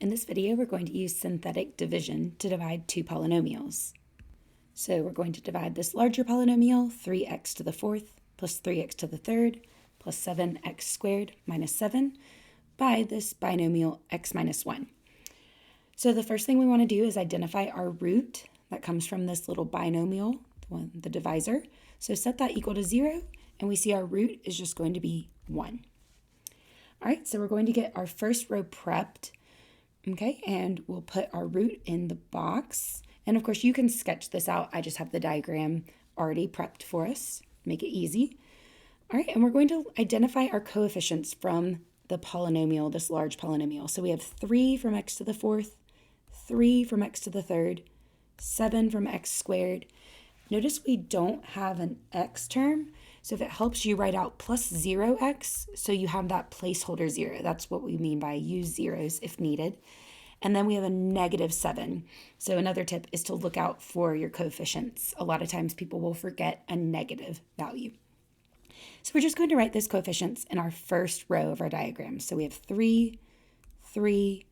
In this video, we're going to use synthetic division to divide two polynomials. So we're going to divide this larger polynomial, 3x to the fourth plus 3x to the third plus 7x squared minus 7, by this binomial x minus 1. So the first thing we want to do is identify our root that comes from this little binomial, the divisor. So set that equal to 0, and we see our root is just going to be 1. All right, so we're going to get our first row prepped. Okay, and we'll put our root in the box. And of course, you can sketch this out. I just have the diagram already prepped for us, make it easy. All right, and we're going to identify our coefficients from the polynomial, this large polynomial. So we have 3 from x to the fourth, 3 from x to the third, 7 from x squared. Notice we don't have an x term. So if it helps you write out plus 0x, so you have that placeholder 0. That's what we mean by use zeros if needed. And then we have a negative 7. So another tip is to look out for your coefficients. A lot of times people will forget a negative value. So we're just going to write those coefficients in our first row of our diagram. So we have 3, 3,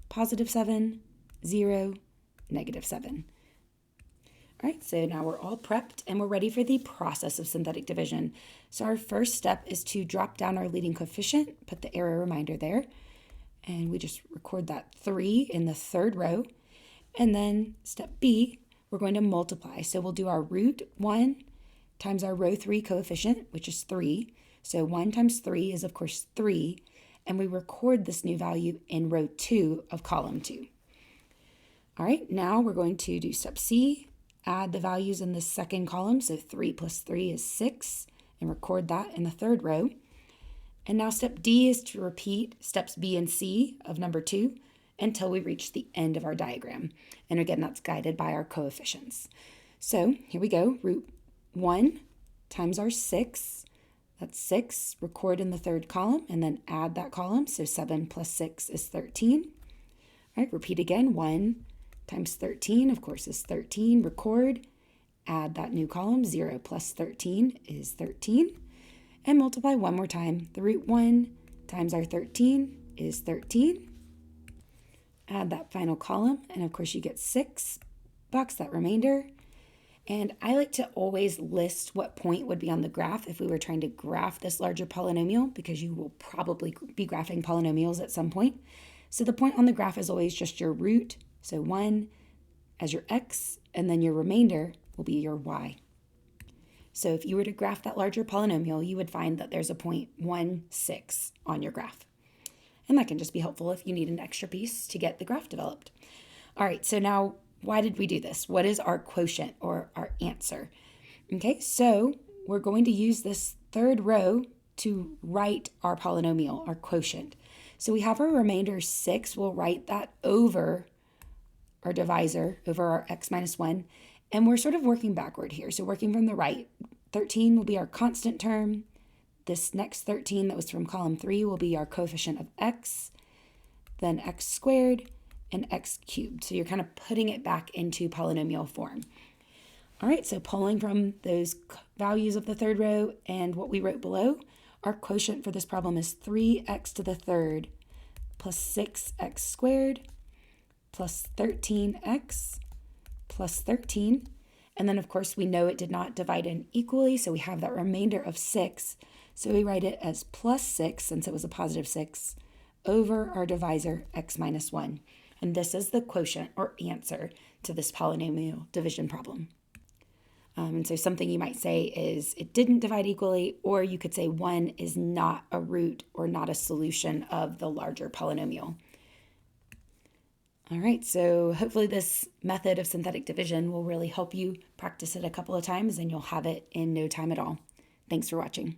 positive 7, 0, negative 7. All right, so now we're all prepped and we're ready for the process of synthetic division. So our first step is to drop down our leading coefficient, put the error reminder there, and we just record that 3 in the third row. And then step B, we're going to multiply. So we'll do our root 1 times our row 3 coefficient, which is 3. So 1 times 3 is, of course, 3. And we record this new value in row 2 of column 2. All right, now we're going to do step C, add the values in the second column. So 3 plus 3 is 6, and record that in the third row. And now step D is to repeat steps B and C of number 2 until we reach the end of our diagram. And again, that's guided by our coefficients. So here we go, root 1 times our 6, that's 6, record in the third column, and then add that column, so 7 plus 6 is 13. All right, repeat again, 1 times 13, of course, is 13, record, add that new column, 0 plus 13 is 13, and multiply one more time. The root 1 times our 13 is 13. Add that final column, and of course you get 6, box that remainder. And I like to always list what point would be on the graph if we were trying to graph this larger polynomial, because you will probably be graphing polynomials at some point. So the point on the graph is always just your root, so 1 as your x, and then your remainder will be your y. So if you were to graph that larger polynomial, you would find that there's a point 1, 6 on your graph. And that can just be helpful if you need an extra piece to get the graph developed. All right, so now why did we do this? What is our quotient or our answer? Okay, so we're going to use this third row to write our polynomial, our quotient. So we have our remainder 6. We'll write that over our divisor, over our x minus 1. And we're sort of working backward here. So working from the right, 13 will be our constant term. This next 13 that was from column 3 will be our coefficient of x, then x squared, and x cubed. So you're kind of putting it back into polynomial form. All right, so pulling from those values of the third row and what we wrote below, our quotient for this problem is 3x to the third plus 6x squared plus 13x plus 13. And then, of course, we know it did not divide in equally, so we have that remainder of 6. So we write it as plus 6, since it was a positive 6, over our divisor, x minus 1. And this is the quotient or answer to this polynomial division problem. And so something you might say is it didn't divide equally, or you could say 1 is not a root or not a solution of the larger polynomial. All right, so hopefully this method of synthetic division will really help you practice it a couple of times and you'll have it in no time at all. Thanks for watching.